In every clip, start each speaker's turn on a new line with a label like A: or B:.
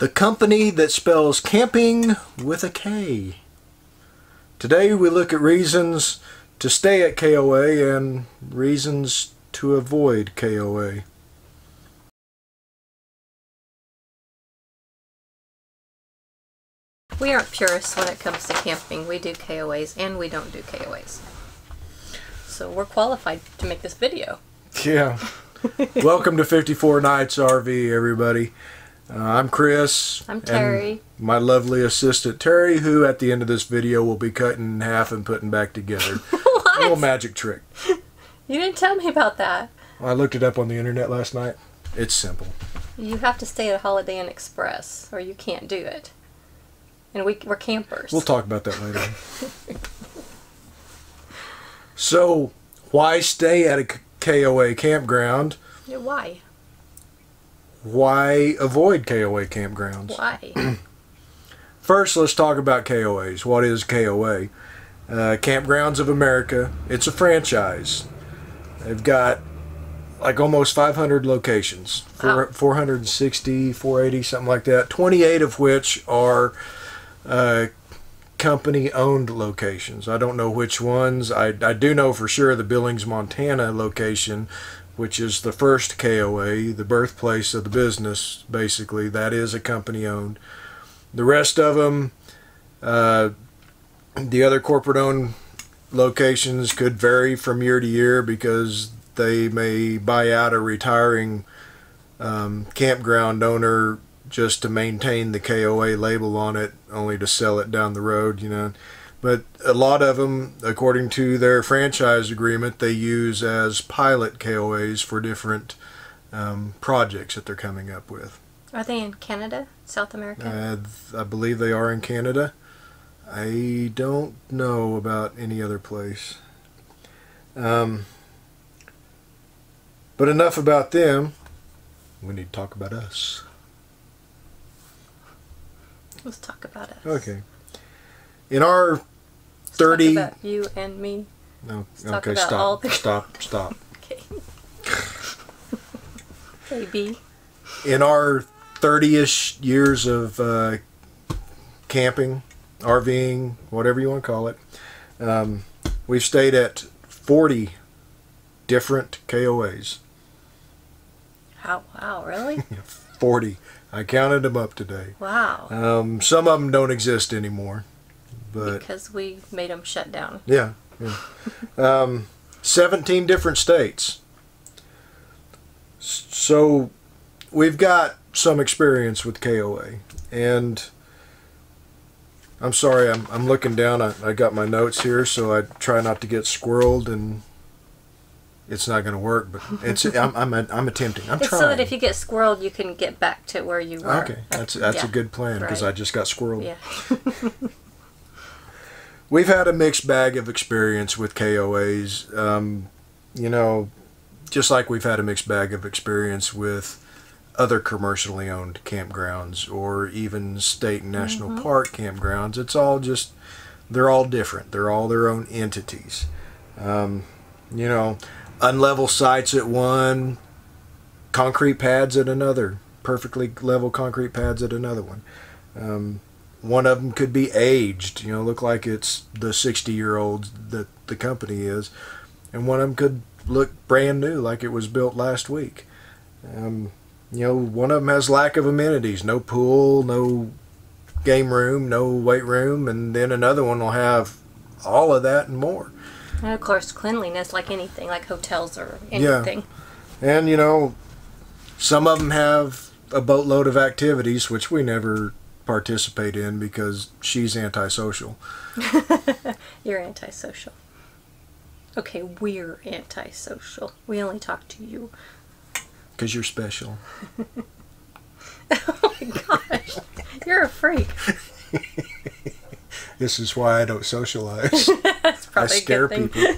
A: the company that spells camping with a K. Today we look at reasons to stay at KOA and reasons to avoid KOA.
B: We aren't purists when it comes to camping. We do KOAs and we don't do KOAs. So we're qualified to make this video.
A: Yeah. Welcome to 54 Nights RV, everybody. I'm Chris.
B: I'm Terry.
A: And my lovely assistant Terry, who at the end of this video will be cutting in half and putting back together.
B: What?
A: A little magic trick.
B: You didn't tell me about that.
A: I looked it up on the internet last night. It's simple.
B: You have to stay at Holiday Inn Express or you can't do it. And we're campers.
A: We'll talk about that later. So, why stay at a KOA campground?
B: Yeah, why?
A: Why avoid KOA campgrounds?
B: Why?
A: First, let's talk about KOAs. What is KOA? Campgrounds of America. It's a franchise. They've got like almost 500 locations.
B: Wow.
A: 460, 480, something like that. 28 of which are company-owned locations. I don't know which ones. I do know for sure the Billings, Montana location, which is the first KOA, the birthplace of the business, basically. That is a company-owned. The rest of them, the other corporate-owned locations could vary from year to year because they may buy out a retiring campground owner just to maintain the KOA label on it, only to sell it down the road, you know. But a lot of them, according to their franchise agreement, they use as pilot KOAs for different projects that they're coming up with.
B: Are they in Canada? South America?
A: I believe they are in Canada. I don't know about any other place. But enough about them. We need to talk about us.
B: Let's talk about us.
A: Okay. In our 30...
B: Talk about you and me.
A: No.
B: Talk
A: Okay,
B: about all
A: stop.
B: the...
A: Stop.
B: Okay. Okay, B.
A: In our 30-ish years of camping, RVing, whatever you want to call it, we've stayed at 40 different KOAs.
B: Wow, really?
A: 40. I counted them up today.
B: Wow.
A: Some of them don't exist anymore. But
B: because we made them shut down.
A: Yeah. 17 different states. So we've got some experience with KOA. And I'm sorry, I'm looking down. I got my notes here, so I try not to get squirreled, and it's not going to work, but it's I'm attempting. I'm
B: it's
A: trying.
B: So that if you get squirreled, you can get back to where you were.
A: Okay, that's a good plan, because
B: right.
A: I just got squirreled.
B: Yeah.
A: We've had a mixed bag of experience with KOAs. You know, just like we've had a mixed bag of experience with other commercially owned campgrounds or even state and national park campgrounds. It's all just, they're all different. They're all their own entities. You know, unlevel sites at one, concrete pads at another, perfectly level concrete pads at another one. One of them could be aged, you know, look like it's the 60-year-old that the company is, and one of them could look brand new, like it was built last week. You know, one of them has lack of amenities, no pool, no game room, no weight room, and then another one will have all of that and more.
B: And of course, cleanliness, like anything, like hotels or anything.
A: Yeah. And, you know, some of them have a boatload of activities, which we never participate in because she's antisocial.
B: You're antisocial. Okay, we're antisocial. We only talk to you.
A: Because you're special.
B: Oh my gosh. You're a freak.
A: This is why I don't socialize.
B: That's probably
A: I scare
B: a good
A: people.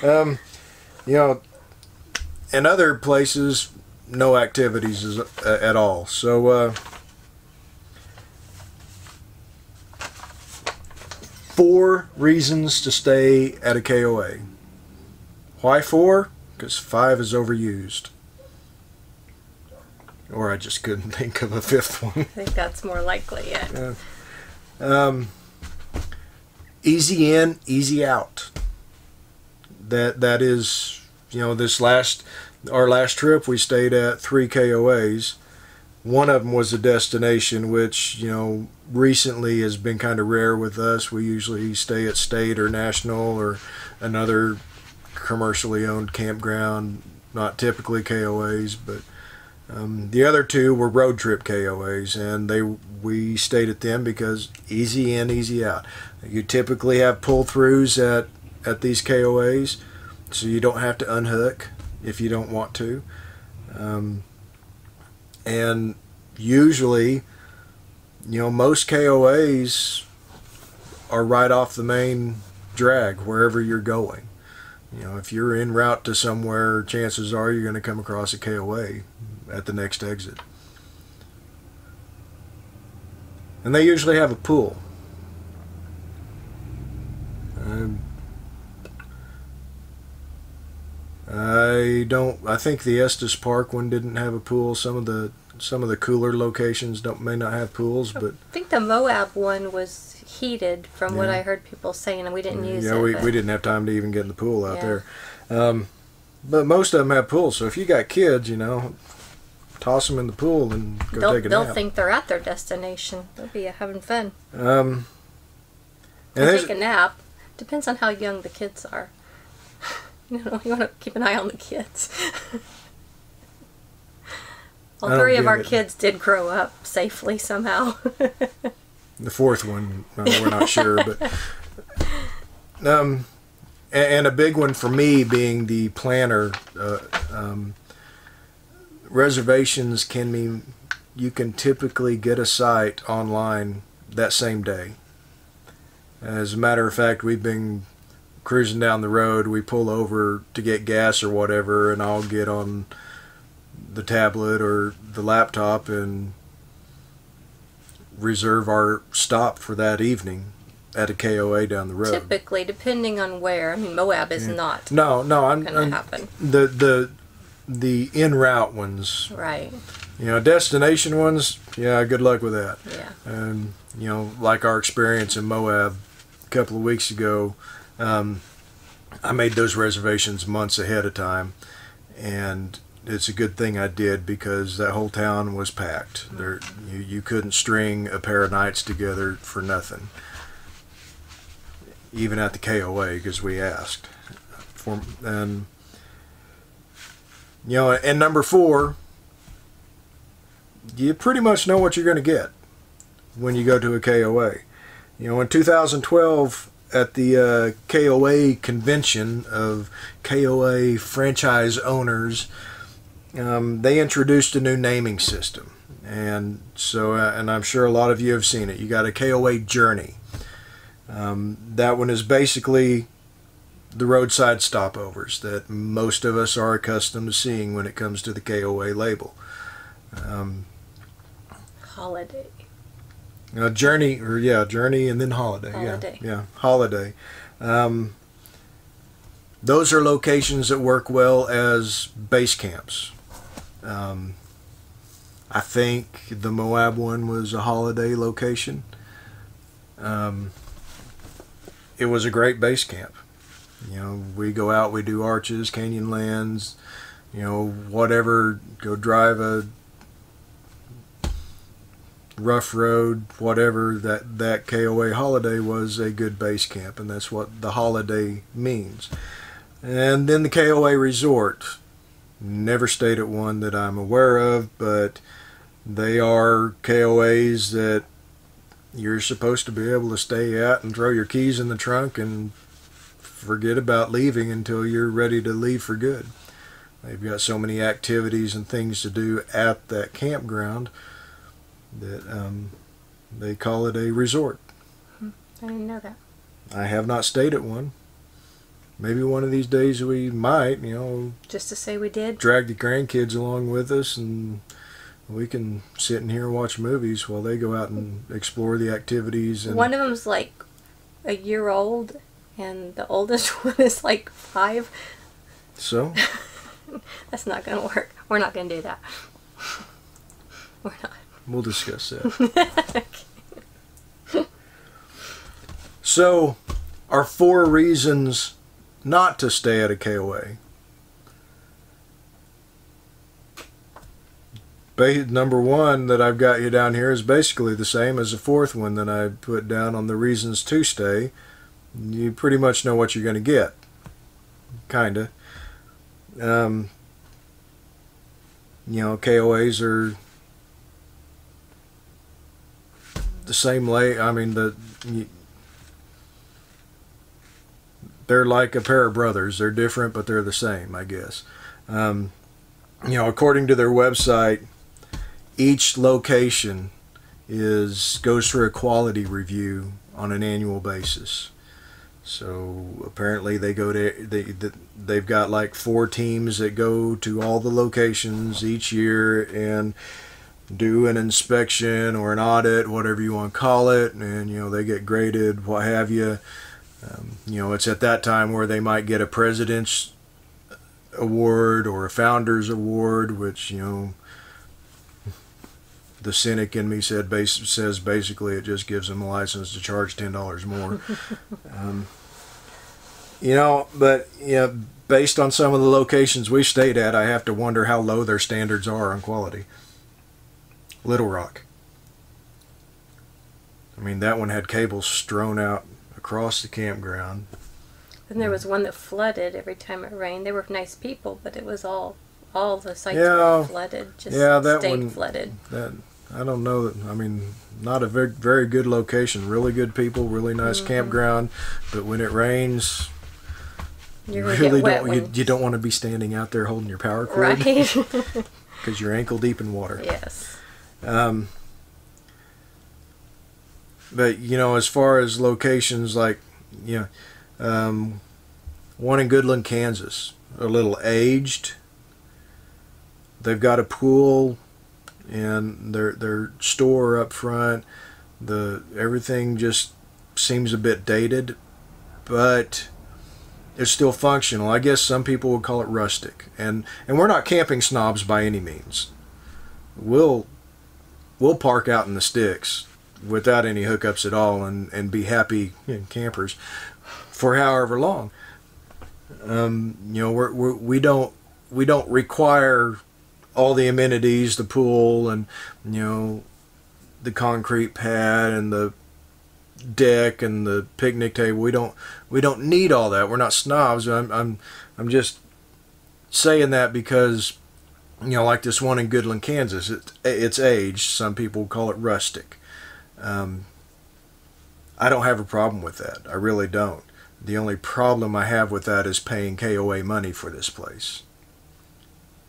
B: thing.
A: You know, in other places, no activities at all. So, 4 reasons to stay at a KOA. Why 4? Because 5 is overused. or I just couldn't think of a fifth one.
B: I think that's more likely, yeah.
A: Easy in, easy out. That is, you know, our last trip we stayed at 3 KOAs. One of them was a destination, which, you know, recently has been kind of rare with us. We usually stay at state or national or another commercially owned campground, not typically KOAs, but the other two were road trip KOAs, and we stayed at them because easy in, easy out. You typically have pull-throughs at these KOAs, so you don't have to unhook if you don't want to. And usually, you know, most KOAs are right off the main drag wherever you're going. You know, if you're en route to somewhere, chances are you're going to come across a KOA at the next exit. And they usually have a pool. I think the Estes Park one didn't have a pool. Some of the cooler locations may not have pools, but
B: I think the Moab one was heated from what I heard people saying, and we didn't use it.
A: Yeah, we didn't have time to even get in the pool out there. But most of them have pools, so if you got kids, you know, toss them in the pool and go take a nap.
B: They'll think they're at their destination. They'll be having fun.
A: And
B: take a nap. Depends on how young the kids are. You know, you want to keep an eye on the kids. All three of our kids did grow up safely somehow.
A: The fourth one, we're not sure, but and a big one for me being the planner. Reservations can mean you can typically get a site online that same day. As a matter of fact, we've been cruising down the road, we pull over to get gas or whatever, and I'll get on the tablet or the laptop and reserve our stop for that evening at a KOA down the road.
B: Typically, depending on where. I mean, Moab is not.
A: No, I'm
B: going to happen.
A: The en route ones,
B: right?
A: You know, destination ones. Yeah, good luck with that.
B: Yeah.
A: And you know, like our experience in Moab a couple of weeks ago. I made those reservations months ahead of time, and it's a good thing I did because that whole town was packed. You couldn't string a pair of nights together for nothing, even at the KOA, because we asked. And you know, and number 4, you pretty much know what you're going to get when you go to a KOA. You know, in 2012. At the KOA convention of KOA franchise owners, they introduced a new naming system, and so and I'm sure a lot of you have seen it. You got a KOA Journey. That one is basically the roadside stopovers that most of us are accustomed to seeing when it comes to the KOA label.
B: Holiday.
A: Journey, and then Holiday. Yeah, Holiday. Those are locations that work well as base camps. I think the Moab one was a Holiday location. It was a great base camp. You know, we go out, we do arches, Canyonlands, you know, whatever, go drive a rough road, whatever. That KOA Holiday was a good base camp, and that's what the Holiday means. And then the KOA Resort, never stayed at one that I'm aware of, but they are KOAs that you're supposed to be able to stay at and throw your keys in the trunk and forget about leaving until you're ready to leave for good. They've got so many activities and things to do at that campground that they call it a resort.
B: I didn't know that.
A: I have not stayed at one. Maybe one of these days we might, you know,
B: just to say we did.
A: Drag the grandkids along with us, and we can sit in here and watch movies while they go out and explore the activities. And
B: one of them's like a year old, and the oldest one is like 5.
A: So?
B: That's not going to work. We're not going to do that. We're not.
A: We'll discuss that. So, our 4 reasons not to stay at a KOA. Number 1 that I've got you down here is basically the same as the 4th one that I put down on the reasons to stay. You pretty much know what you're going to get. Kinda. You know, KOAs are the same I mean, they're like a pair of brothers. They're different, but they're the same, I guess. You know, according to their website, each location goes through a quality review on an annual basis. So apparently they've got like 4 teams that go to all the locations each year and do an inspection or an audit, whatever you want to call it, and you know, they get graded, what have you. You know, it's at that time where they might get a President's Award or a Founder's Award, which, you know, the cynic in me says basically it just gives them a license to charge $10 more. You know, but you know, based on some of the locations we stayed at, I have to wonder how low their standards are on quality. Little Rock. I mean, that one had cables strewn out across the campground.
B: Then there was one that flooded every time it rained. They were nice people, but it was all the sites were flooded. Just stayed flooded.
A: I don't know. I mean, not a very, very good location. Really good people, really nice campground, but when it rains, you don't want to be standing out there holding your power cord, right? Because you're ankle deep in water.
B: Yes.
A: But you know, as far as locations, like, you know, one in Goodland, Kansas, a little aged. They've got a pool and their store up front. Everything just seems a bit dated, but it's still functional. I guess some people would call it rustic, and we're not camping snobs by any means. We'll park out in the sticks without any hookups at all and be happy, you know, campers for however long. You know, we don't require all the amenities, the pool, and you know, the concrete pad and the deck and the picnic table. We don't need all that. We're not snobs. I'm just saying that because, you know, like this one in Goodland, Kansas, it's aged. Some people call it rustic. I don't have a problem with that. I really don't. The only problem I have with that is paying KOA money for this place.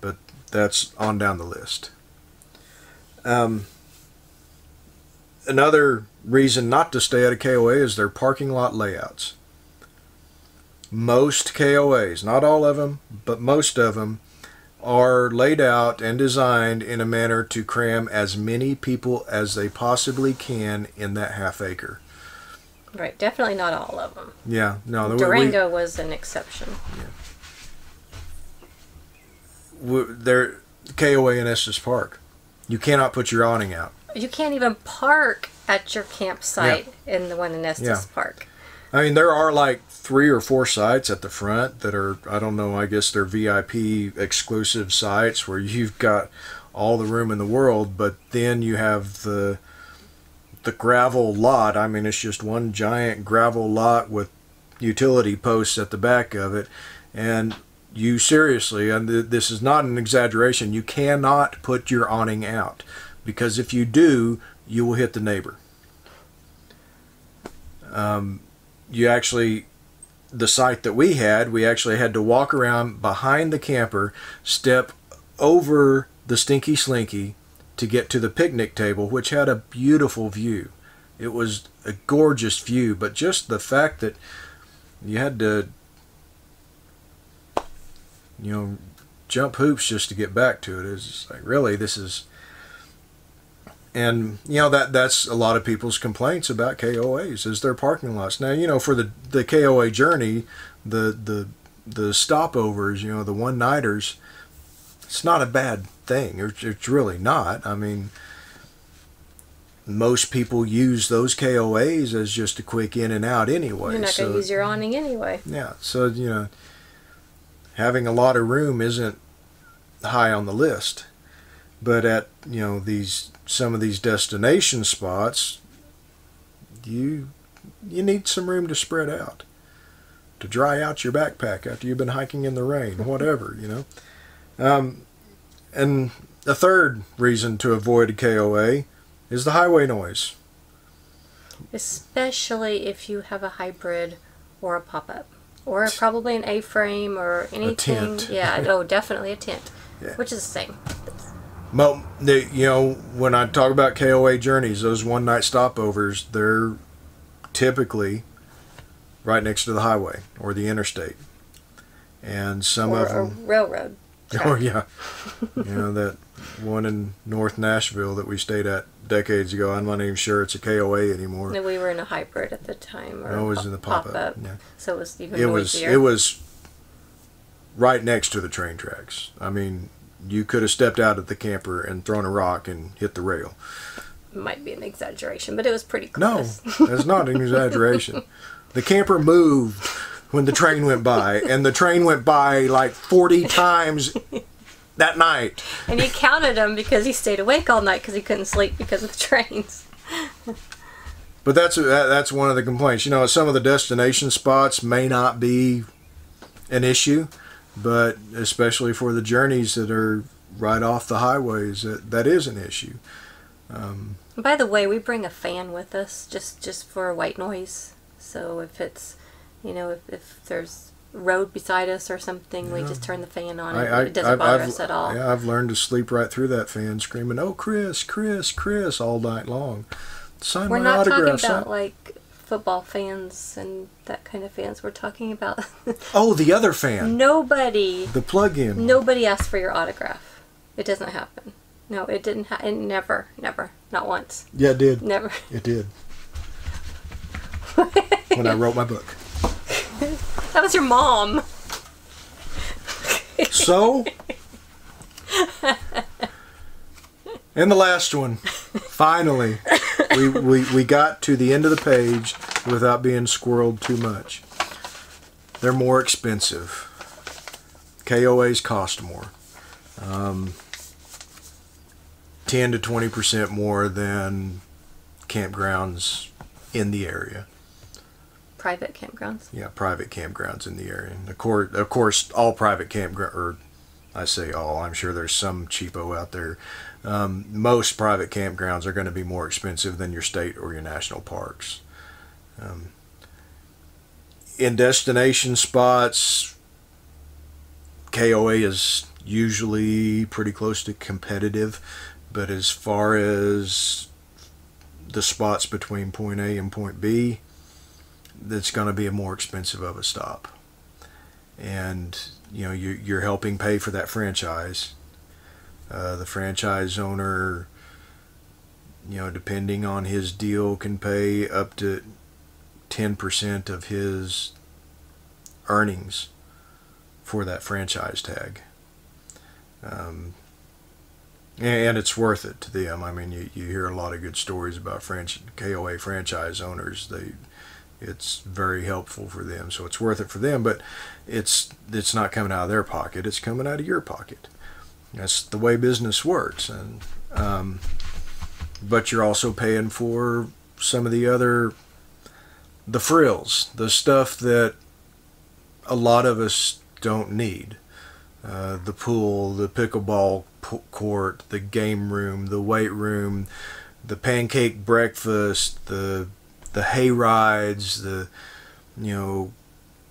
A: But that's on down the list. Another reason not to stay at a KOA is their parking lot layouts. Most KOAs, not all of them, but most of them, are laid out and designed in a manner to cram as many people as they possibly can in that half acre.
B: Right, definitely not all of them.
A: Yeah, no.
B: Durango was an exception.
A: Yeah. They're KOA in Estes Park. You cannot put your awning out.
B: You can't even park at your campsite in the one in Estes Park.
A: I mean, there are like 3 or 4 sites at the front that are, I don't know, I guess they're VIP exclusive sites where you've got all the room in the world, but then you have the gravel lot. I mean, it's just one giant gravel lot with utility posts at the back of it, and you seriously, and this is not an exaggeration, you cannot put your awning out, because if you do, you will hit the neighbor. The site that we actually had to walk around behind the camper, step over the Stinky Slinky to get to the picnic table, which had a beautiful view. It was a gorgeous view, but just the fact that you had to, you know, jump hoops just to get back to it is like, really, this is. And you know, that's a lot of people's complaints about KOAs is their parking lots. Now, you know, for the KOA journey, the stopovers, you know, the one-nighters, it's not a bad thing. It's really not. I mean, most people use those KOAs as just a quick in and out anyway.
B: You're not going to use your awning anyway.
A: Yeah, so, you know, having a lot of room isn't high on the list. But at, you know, some of these destination spots, you need some room to spread out, to dry out your backpack after you've been hiking in the rain, whatever, you know. And the third reason to avoid a KOA is the highway noise.
B: Especially if you have a hybrid or a pop-up. Or probably an A-frame or anything.
A: A tent.
B: Yeah, oh, definitely a tent.
A: Yeah.
B: Which is the same.
A: Well, you know, when I talk about KOA journeys, those one-night stopovers, they're typically right next to the highway or the interstate. And some
B: or
A: of them...
B: a railroad track.
A: Oh, yeah. You know, that one in North Nashville that we stayed at decades ago, I'm not even sure it's a KOA anymore.
B: No, we were in a hybrid at the time. Or
A: I was in the pop-up. Yeah.
B: So it was even noisier.
A: It was right next to the train tracks. I mean, you could have stepped out of the camper and thrown a rock and hit the rail.
B: Might be an exaggeration, but it was pretty close.
A: No, that's not an exaggeration. The camper moved when the train went by, and the train went by like 40 times that night.
B: And he counted them because he stayed awake all night because he couldn't sleep because of the trains.
A: But that's one of the complaints. You know, some of the destination spots may not be an issue, but especially for the journeys that are right off the highways, that is an issue.
B: By the way, we bring a fan with us just for white noise. So if it's, you know, if there's road beside us or something, we just turn the fan on and it doesn't bother us at all.
A: Yeah, I've learned to sleep right through that fan, screaming, "Oh, Chris, Chris, Chris," all night long. Sign
B: We're
A: my
B: not
A: autograph,
B: talking about
A: son.
B: like football fans and that kind of fans. We're talking about
A: Oh, the other fan.
B: Nobody.
A: The plug-in.
B: Nobody asked for your autograph. It doesn't happen. No, it didn't. It never, not once.
A: Yeah, it did.
B: Never.
A: It did. When I wrote my book.
B: That was your mom.
A: So, and the last one, finally, we got to the end of the page without being squirreled too much. They're more expensive. KOAs cost more. 10 to 20% more than campgrounds in the area.
B: Private campgrounds?
A: Yeah, private campgrounds in the area. Of course, all private campgrounds, or I say all, I'm sure there's some cheapo out there. Most private campgrounds are going to be more expensive than your state or your national parks. In destination spots, KOA is usually pretty close to competitive, but as far as the spots between point A and point B, that's going to be a more expensive of a stop. And you know, you're helping pay for that franchise. The franchise owner, you know, depending on his deal, can pay up to 10% of his earnings for that franchise tag. And it's worth it to them. I mean, you hear a lot of good stories about KOA franchise owners. It's very helpful for them, so it's worth it for them. But it's not coming out of their pocket; it's coming out of your pocket. That's the way business works. And but you're also paying for some of the frills, the stuff that a lot of us don't need. The pool, the pickleball court, the game room, the weight room, the pancake breakfast, the hay rides, the, you know,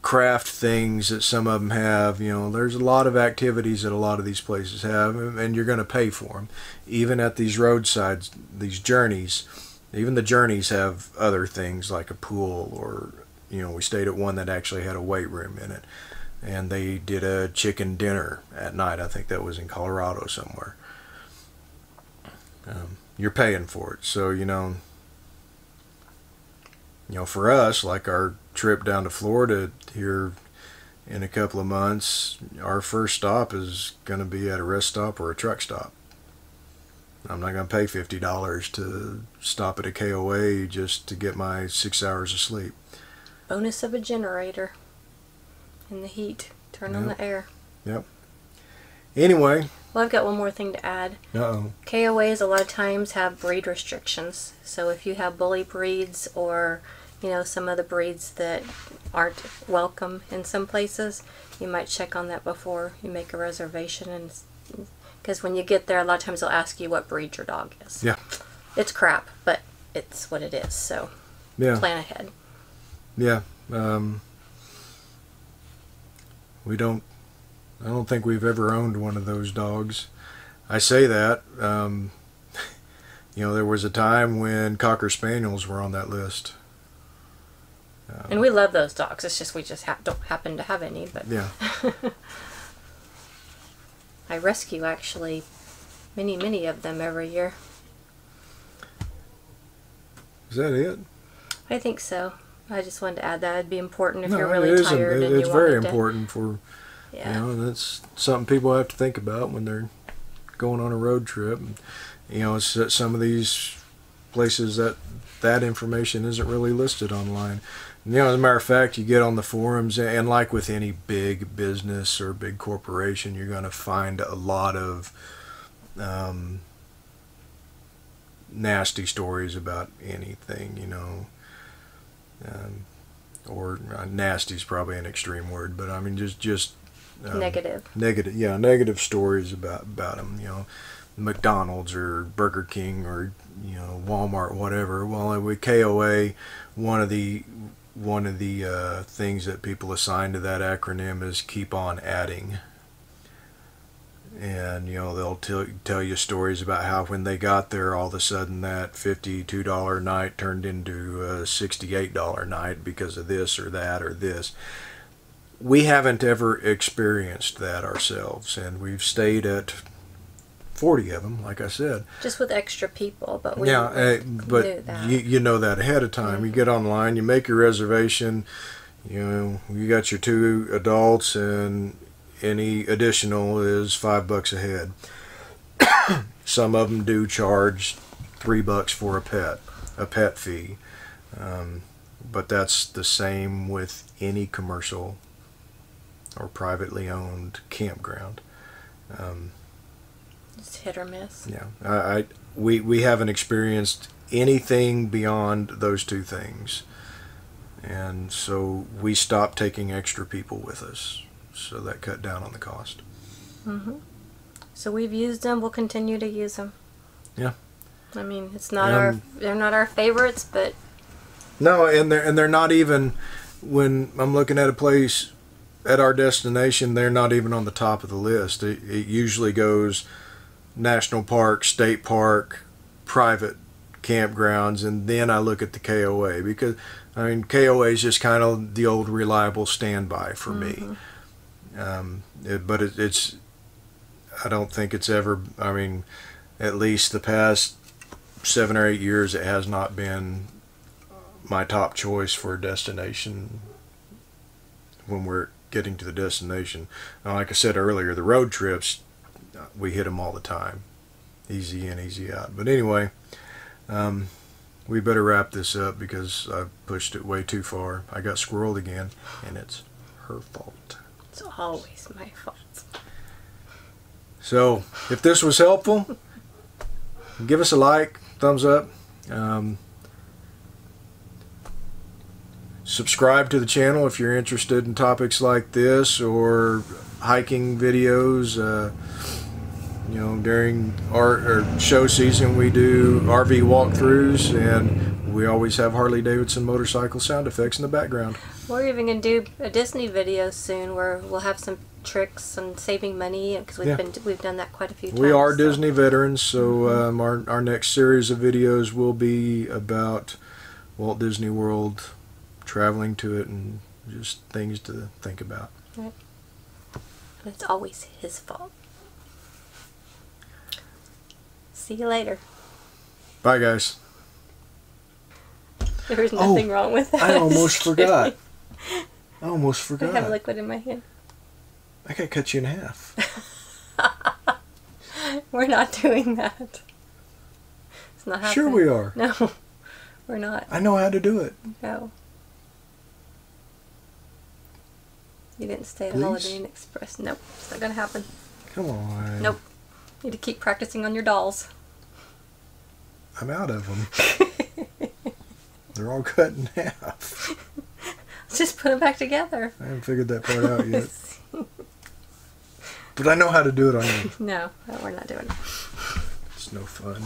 A: craft things that some of them have. You know, there's a lot of activities that a lot of these places have, and you're going to pay for them. Even at these roadsides, these journeys, even the journeys have other things like a pool, or, you know, we stayed at one that actually had a weight room in it. And they did a chicken dinner at night. I think that was in Colorado somewhere. You're paying for it. So, you know, for us, like our trip down to Florida here in a couple of months, our first stop is going to be at a rest stop or a truck stop. I'm not going to pay $50 to stop at a KOA just to get my 6 hours of sleep.
B: Bonus of a generator in the heat. Turn on the air.
A: Yep. Anyway.
B: Well, I've got one more thing to add.
A: Uh-oh.
B: KOAs a lot of times have breed restrictions. So if you have bully breeds or, you know, some other breeds that aren't welcome in some places, you might check on that before you make a reservation. And because when you get there, a lot of times they'll ask you what breed your dog is.
A: Yeah.
B: It's crap, but it's what it is. So plan ahead.
A: Yeah. I don't think we've ever owned one of those dogs. I say that. You know, there was a time when Cocker Spaniels were on that list.
B: And we love those dogs. It's just we just don't happen to have any. But
A: yeah.
B: I rescue actually many of them every year.
A: Is that it?
B: I think so. I just wanted to add that. It'd be important if you're really tired and you wanted to.
A: It's very important for, you know, that's something people have to think about when they're going on a road trip. And, you know, it's at some of these places that information isn't really listed online. And, you know, as a matter of fact, you get on the forums, and like with any big business or big corporation, you're going to find a lot of nasty stories about anything, you know. Or nasty is probably an extreme word, but I mean just negative stories about them, you know, McDonald's or Burger King or, you know, Walmart, whatever. Well, with KOA, one of the things that people assign to that acronym is keep on adding. And, you know, they'll tell you stories about how when they got there, all of a sudden that $52 night turned into a $68 night because of this or that or this. We haven't ever experienced that ourselves, and we've stayed at 40 of them, like I said.
B: Just with extra people, but we knew that.
A: You know that ahead of time. Mm-hmm. You get online, you make your reservation, you know, you got your 2 adults, and any additional is $5 a head. Some of them do charge $3 for a pet fee, but that's the same with any commercial or privately owned campground.
B: It's hit or miss.
A: Yeah, we haven't experienced anything beyond those 2 things, and so we stopped taking extra people with us. So that cut down on the cost.
B: Mm-hmm. So we've used them. We'll continue to use them.
A: Yeah.
B: I mean, it's not they're not our favorites, but
A: no, and they're not even, when I'm looking at a place at our destination, they're not even on the top of the list. It usually goes national park, state park, private campgrounds, and then I look at the KOA, because I mean KOA is just kind of the old reliable standby for me. But it's I don't think it's ever, I mean, at least the past 7 or 8 years, it has not been my top choice for a destination when we're getting to the destination. Now, like I said earlier, the road trips, we hit them all the time, easy in, easy out. But anyway, we better wrap this up because I've pushed it way too far. I got squirreled again, and it's her fault.
B: It's always my fault.
A: So, if this was helpful, give us a like, thumbs up. Subscribe to the channel if you're interested in topics like this or hiking videos. You know, during our show season, we do RV walkthroughs, and we always have Harley-Davidson motorcycle sound effects in the background.
B: We're even going to do a Disney video soon where we'll have some tricks on saving money, because we've done that quite a few times.
A: We are Disney veterans, so our next series of videos will be about Walt Disney World, traveling to it, and just things to think about.
B: Right. And it's always his fault. See you later.
A: Bye, guys.
B: There's nothing wrong with that.
A: I almost forgot. I almost forgot.
B: I have liquid in my hand.
A: I gotta cut you in half.
B: We're not doing that. It's not happening.
A: Sure we are.
B: No, we're not.
A: I know how to do it.
B: No. You didn't stay at
A: Please?
B: Holiday Inn Express. Nope, it's not gonna happen.
A: Come on.
B: Nope. You need to keep practicing on your dolls.
A: I'm out of them. They're all cut in half.
B: Let's just put them back together.
A: I haven't figured that part out yet. But I know how to do it on you.
B: No, we're not doing it.
A: It's no fun.